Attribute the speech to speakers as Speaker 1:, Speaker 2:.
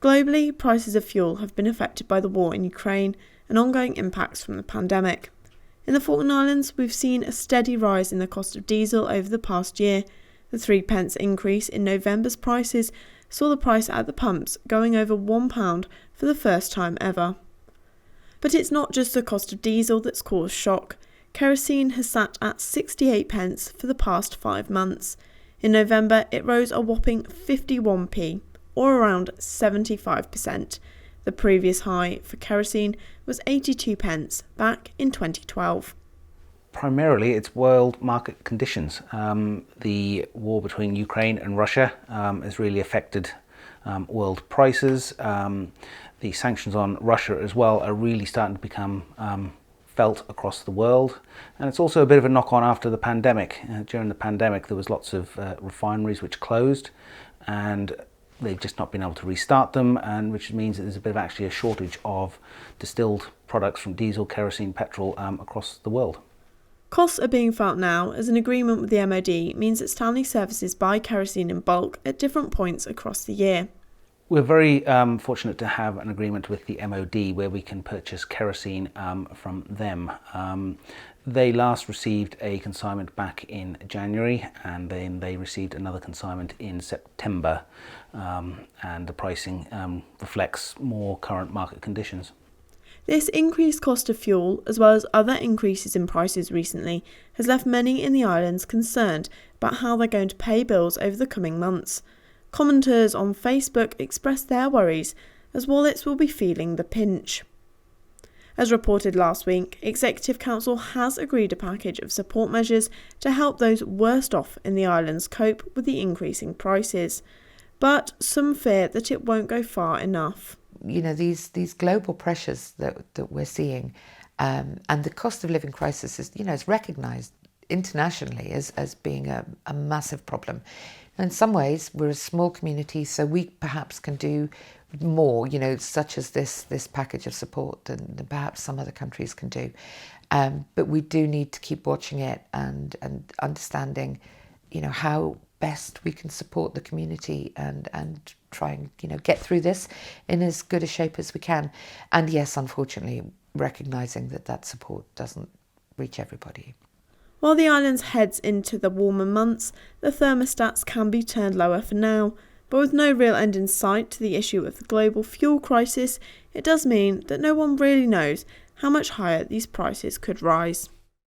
Speaker 1: Globally, prices of fuel have been affected by the war in Ukraine and ongoing impacts from the pandemic. In the Falkland Islands, we've seen a steady rise in the cost of diesel over the past year. The 3 pence increase in November's prices saw the price at the pumps going over £1 for the first time ever. But it's not just the cost of diesel that's caused shock. Kerosene has sat at 68 pence for the past 5 months. In November, it rose a whopping 51p, or around 75%. The previous high for kerosene was 82 pence back in 2012.
Speaker 2: Primarily, it's world market conditions. The war between Ukraine and Russia has really affected world prices. The sanctions on Russia as well are really starting to become felt across the world. And it's also a bit of a knock-on after the pandemic. During the pandemic, there was lots of refineries which closed, and they've just not been able to restart them, and which means that there's a bit of actually a shortage of distilled products from diesel, kerosene, petrol across the world.
Speaker 1: Costs are being felt now as an agreement with the MOD means that Stanley Services buy kerosene in bulk at different points across the year.
Speaker 2: We're very fortunate to have an agreement with the MOD where we can purchase kerosene from them. They last received a consignment back in January, and then they received another consignment in September, and the pricing reflects more current market conditions.
Speaker 1: This increased cost of fuel, as well as other increases in prices recently, has left many in the islands concerned about how they're going to pay bills over the coming months. Commenters on Facebook expressed their worries, as wallets will be feeling the pinch. As reported last week, Executive Council has agreed a package of support measures to help those worst off in the islands cope with the increasing prices. But some fear that it won't go far enough.
Speaker 3: You know, these global pressures that we're seeing, and the cost of living crisis is recognised internationally as being a massive problem. In some ways, we're a small community, so we perhaps can do more, such as this package of support than perhaps some other countries can do. But we do need to keep watching it and understanding, how best we can support the community and try and, get through this in as good a shape as we can. And yes, unfortunately, recognising that support doesn't reach everybody.
Speaker 1: While the islands heads into the warmer months, the thermostats can be turned lower for now, but with no real end in sight to the issue of the global fuel crisis, it does mean that no one really knows how much higher these prices could rise.